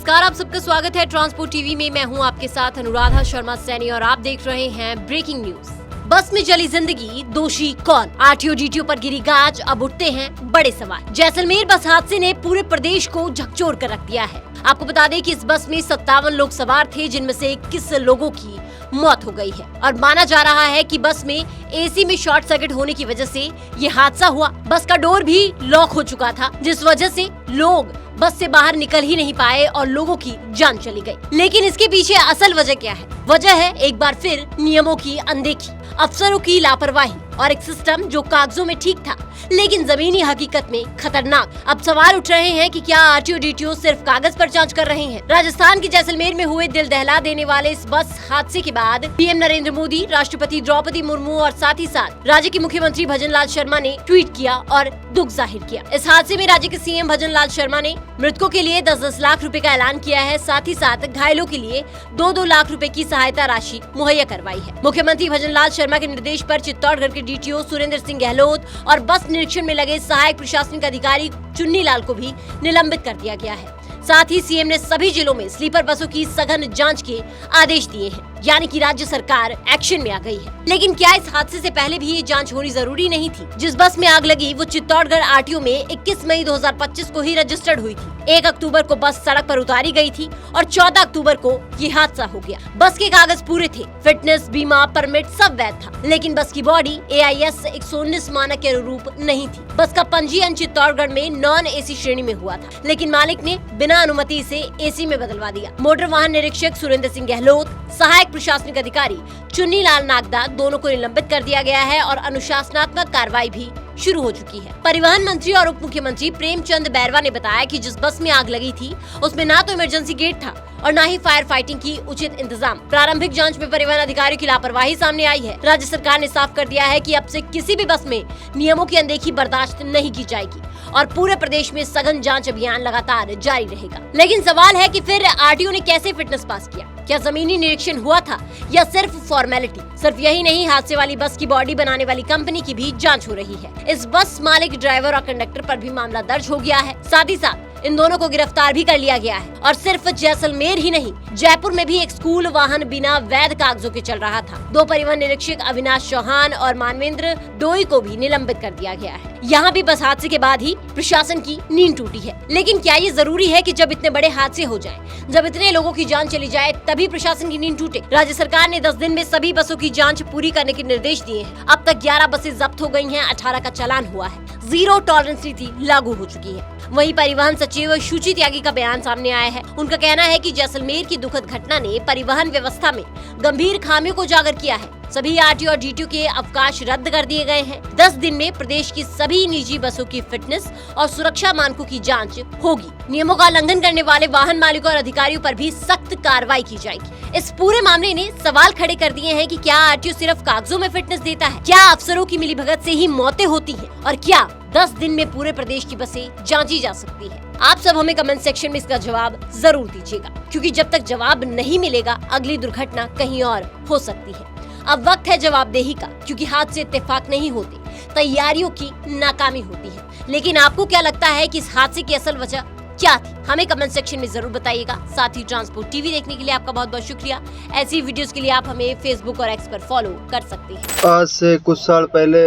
नमस्कार, आप सबका स्वागत है ट्रांसपोर्ट टीवी में। मैं हूं आपके साथ अनुराधा शर्मा सैनी और आप देख रहे हैं ब्रेकिंग न्यूज। बस में चली जिंदगी, दोषी कौन? आरटीओ डीटीओ पर गिरी गाज, अब उठते हैं बड़े सवाल। जैसलमेर बस हादसे ने पूरे प्रदेश को झकझोर कर रख दिया है। आपको बता दें कि इस बस में 57 लोग सवार थे, जिनमें से 21 लोगों की मौत हो गई है और माना जा रहा है कि बस में एसी में शॉर्ट सर्किट होने की वजह से ये हादसा हुआ। बस का डोर भी लॉक हो चुका था, जिस वजह से लोग बस से बाहर निकल ही नहीं पाए और लोगों की जान चली गई। लेकिन इसके पीछे असल वजह क्या है? वजह है एक बार फिर नियमों की अनदेखी, अफसरों की लापरवाही और एक सिस्टम जो कागजों में ठीक था लेकिन जमीनी हकीकत में खतरनाक। अब सवाल उठ रहे हैं कि क्या आरटीओ डीटीओ सिर्फ कागज पर जांच कर रहे हैं? राजस्थान के जैसलमेर में हुए दिल दहला देने वाले इस बस हादसे के बाद पीएम नरेंद्र मोदी, राष्ट्रपति द्रौपदी मुर्मू और साथ ही साथ राज्य के मुख्यमंत्री भजनलाल शर्मा ने ट्वीट किया और दुख जाहिर किया। इस हादसे में राज्य के सीएम भजनलाल शर्मा ने मृतकों के लिए 10-10 लाख रुपए का ऐलान किया है। साथ ही साथ घायलों के लिए 2-2 लाख रुपए की सहायता राशि मुहैया करवाई है। मुख्यमंत्री भजनलाल शर्मा के निर्देश पर चित्तौड़गढ़ के डीटीओ सुरेंद्र सिंह गहलोत और बस निरीक्षण में लगे सहायक प्रशासनिक अधिकारी चुन्नी लाल को भी निलंबित कर दिया गया है। साथ ही सीएम ने सभी जिलों में स्लीपर बसों की सघन जांच के आदेश दिए हैं, यानी कि राज्य सरकार एक्शन में आ गई है। लेकिन क्या इस हादसे से पहले भी ये जांच होनी जरूरी नहीं थी? जिस बस में आग लगी वो चित्तौड़गढ़ आरटीओ में 21 मई 2025 को ही रजिस्टर्ड हुई थी। 1 अक्टूबर को बस सड़क पर उतारी गई थी और 14 अक्टूबर को ये हादसा हो गया। बस के कागज पूरे थे, फिटनेस, बीमा, परमिट सब वैध था, लेकिन बस की बॉडी AIS 119 मानक के अनुरूप नहीं थी। बस का पंजीयन चित्तौड़गढ़ में नॉन एसी श्रेणी में हुआ था, लेकिन मालिक ने बिना अनुमति से एसी में बदलवा दिया। मोटर वाहन निरीक्षक सुरेंद्र सिंह गहलोत, सहायक प्रशासनिक अधिकारी चुन्नी लाल नागदा दोनों को निलंबित कर दिया गया है और अनुशासनात्मक कार्रवाई भी शुरू हो चुकी है। परिवहन मंत्री और उप मुख्यमंत्री प्रेमचंद बैरवा ने बताया कि जिस बस में आग लगी थी उसमें ना तो इमरजेंसी गेट था और ना ही फायर फाइटिंग की उचित इंतजाम। प्रारंभिक जांच में परिवहन अधिकारियों की लापरवाही सामने आई है। राज्य सरकार ने साफ कर दिया है कि अब से किसी भी बस में नियमों की अनदेखी बर्दाश्त नहीं की जाएगी और पूरे प्रदेश में सघन जांच अभियान लगातार जारी रहेगा। लेकिन सवाल है कि फिर आरटीओ ने कैसे फिटनेस पास किया? क्या जमीनी निरीक्षण हुआ था या सिर्फ फॉर्मेलिटी? सिर्फ यही नहीं, हादसे वाली बस की बॉडी बनाने वाली कंपनी की भी जांच हो रही है। इस बस मालिक, ड्राइवर और कंडक्टर पर भी मामला दर्ज हो गया है। साथ ही साथ इन दोनों को गिरफ्तार भी कर लिया गया है। और सिर्फ जैसलमेर ही नहीं, जयपुर में भी एक स्कूल वाहन बिना वैध कागजों के चल रहा था। 2 परिवहन निरीक्षक अविनाश चौहान और मानवेंद्र डोई को भी निलंबित कर दिया गया है। यहाँ भी बस हादसे के बाद ही प्रशासन की नींद टूटी है। लेकिन क्या ये जरूरी है कि जब इतने बड़े हादसे हो जाएं, जब इतने लोगों की जान चली जाए, तभी प्रशासन की नींद टूटे? राज्य सरकार ने 10 दिन में सभी बसों की जांच पूरी करने के निर्देश दिए हैं। अब तक 11 बसें जब्त हो गई हैं, 18 का चालान हुआ है। जीरो टॉलरेंस नीति लागू हो चुकी है। वहीं परिवहन सचिव शुचि त्यागी का बयान सामने आया है। उनका कहना है कि जैसलमेर की दुखद घटना ने परिवहन व्यवस्था में गंभीर खामियों को उजागर किया है। सभी आरटीओ और डीटीओ के अवकाश रद्द कर दिए गए हैं। 10 दिन में प्रदेश की सभी निजी बसों की फिटनेस और सुरक्षा मानकों की जांच होगी। नियमों का उल्लंघन करने वाले वाहन मालिकों और अधिकारियों पर भी सख्त कार्रवाई की जाएगी। इस पूरे मामले ने सवाल खड़े कर दिए हैं कि क्या आरटीओ सिर्फ कागजों में फिटनेस देता है? क्या अफसरों की मिलीभगत से ही मौतें होती हैं? और क्या 10 दिन में पूरे प्रदेश की बसें जांची जा सकती है? आप सब हमें कमेंट सेक्शन में इसका जवाब जरूर दीजिएगा, क्योंकि जब तक जवाब नहीं मिलेगा अगली दुर्घटना कहीं और हो सकती है। अब वक्त है जवाबदेही का, क्योंकि हादसे इत्तेफाक नहीं होते, तैयारियों की नाकामी होती है। लेकिन आपको क्या लगता है कि इस हादसे की असल वजह क्या थी? हमें कमेंट सेक्शन में जरूर बताइएगा। साथ ही ट्रांसपोर्ट टीवी देखने के लिए आपका बहुत बहुत शुक्रिया। ऐसी वीडियोस के लिए आप हमें फेसबुक और एक्स पर फॉलो कर सकते हैं। आज से कुछ साल पहले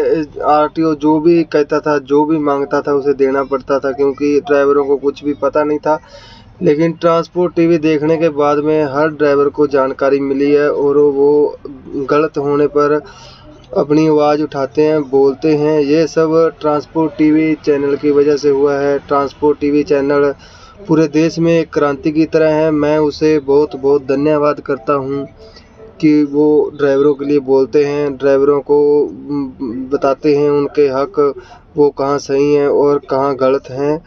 आरटीओ जो भी कहता था, जो भी मांगता था, उसे देना पड़ता था, क्योंकि ड्राइवरों को कुछ भी पता नहीं था। लेकिन ट्रांसपोर्ट टीवी देखने के बाद में हर ड्राइवर को जानकारी मिली है और वो गलत होने पर अपनी आवाज़ उठाते हैं, बोलते हैं। ये सब ट्रांसपोर्ट टीवी चैनल की वजह से हुआ है। ट्रांसपोर्ट टीवी चैनल पूरे देश में एक क्रांति की तरह है। मैं उसे बहुत बहुत धन्यवाद करता हूँ कि वो ड्राइवरों के लिए बोलते हैं, ड्राइवरों को बताते हैं उनके हक, वो कहाँ सही हैं और कहाँ गलत हैं।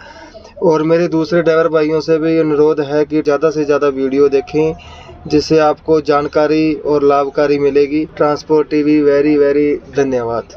और मेरे दूसरे ड्राइवर भाइयों से भी अनुरोध है कि ज़्यादा से ज़्यादा वीडियो देखें, जिससे आपको जानकारी और लाभकारी मिलेगी। ट्रांसपोर्ट टीवी वेरी धन्यवाद।